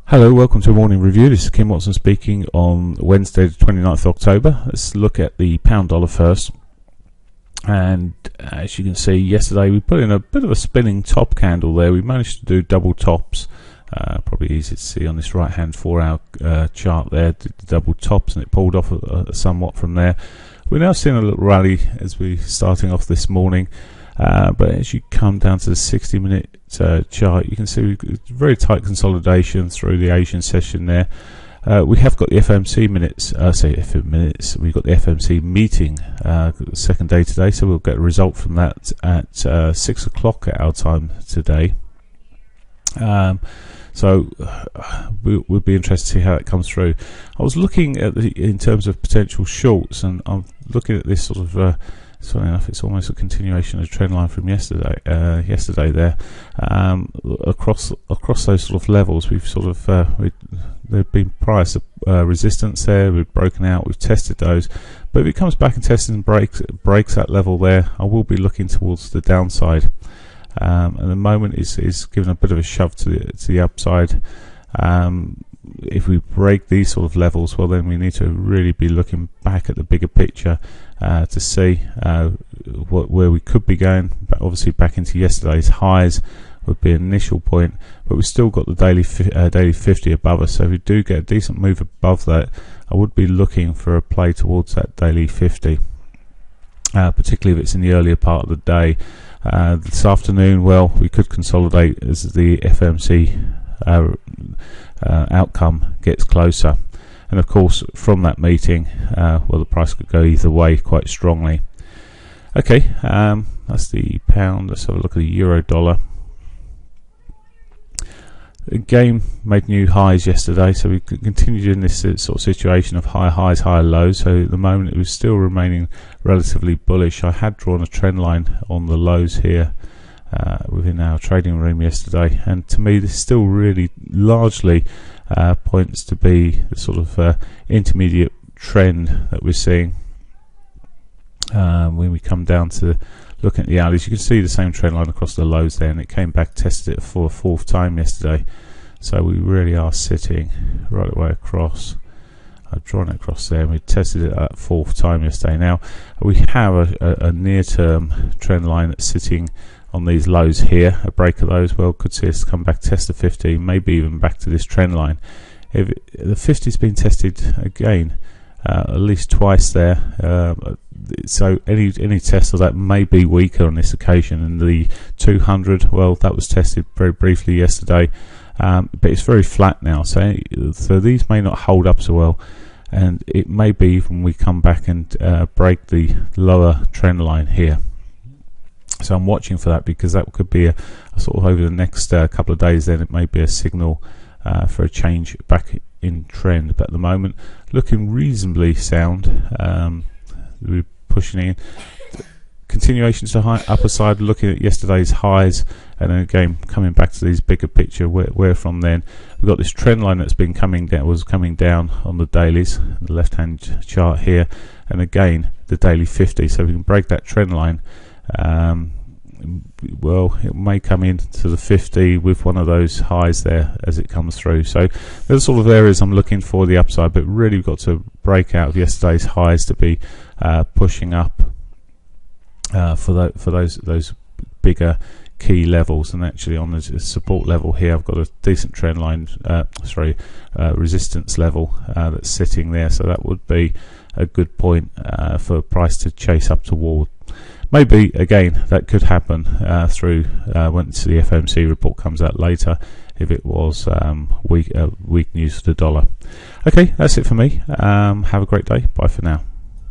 Hello, welcome to a morning review. This is Kim Watson speaking on Wednesday the 29th of October. Let's look at the pound dollar first. And as you can see, yesterday we put in a bit of a spinning top candle there. We managed to do double tops. Probably easy to see on this right hand 4 hour chart there, did the double tops, and it pulled off somewhat from there. We're now seeing a little rally as we're starting off this morning. But as you come down to the 60-minute chart, you can see very tight consolidation through the Asian session there. We have got the FOMC minutes. We've got the FOMC meeting, second day today, so we'll get a result from that at 6 o'clock at our time today. So we'll be interested to see how it comes through. I was looking at in terms of potential shorts, and I'm looking at this sort of. Funny enough, it's almost a continuation of the trend line from yesterday. There, across those sort of levels, we've sort of there've been price resistance there. We've broken out, we've tested those, but if it comes back and tests and breaks that level there, I will be looking towards the downside. At the moment, is giving a bit of a shove to the upside. If we break these sort of levels, well, then we need to really be looking back at the bigger picture to see where we could be going. But obviously, back into yesterday's highs would be an initial point, but we've still got the daily 50 above us. So if we do get a decent move above that, I would be looking for a play towards that daily 50, particularly if it's in the earlier part of the day. This afternoon, well, we could consolidate as the FOMC outcome gets closer, and of course from that meeting, well, the price could go either way quite strongly. Okay, that's the pound. Let's have a look at the euro dollar. Again, made new highs yesterday, so we continued in this sort of situation of high highs, higher lows. So at the moment it was still remaining relatively bullish. I had drawn a trend line on the lows here within our trading room yesterday, and to me this still really largely points to be the sort of intermediate trend that we're seeing. When we come down to looking at the hourlies, you can see the same trend line across the lows there, and it came back, tested it for a fourth time yesterday. So we really are sitting right away across. I've drawn it across there, and we tested it at fourth time yesterday. Now we have a near-term trend line that's sitting on these lows here. A break of those, well, could see us come back, test the 50, maybe even back to this trend line. If the 50's been tested again at least twice there, so any test of that may be weaker on this occasion. And the 200, well, that was tested very briefly yesterday, but it's very flat now, so these may not hold up so well, and it may be when we come back and break the lower trend line here. So I'm watching for that, because that could be a sort of over the next couple of days, then it may be a signal for a change back in trend. But at the moment, looking reasonably sound. We're pushing in. Continuations to high upper side, looking at yesterday's highs, and then again coming back to these bigger picture where from then we've got this trend line that's been coming down on the dailies, the left hand chart here, and again the daily 50. So we can break that trend line. Well, it may come into the 50 with one of those highs there as it comes through. So there's sort of areas I'm looking for the upside, but really we've got to break out of yesterday's highs to be pushing up for those bigger key levels. And actually on the support level here, I've got a decent trend line, resistance level that's sitting there. So that would be a good point for price to chase up toward. Maybe again that could happen through once the FOMC report comes out later, if it was weak news for the dollar. Okay, that's it for me. Have a great day. Bye for now.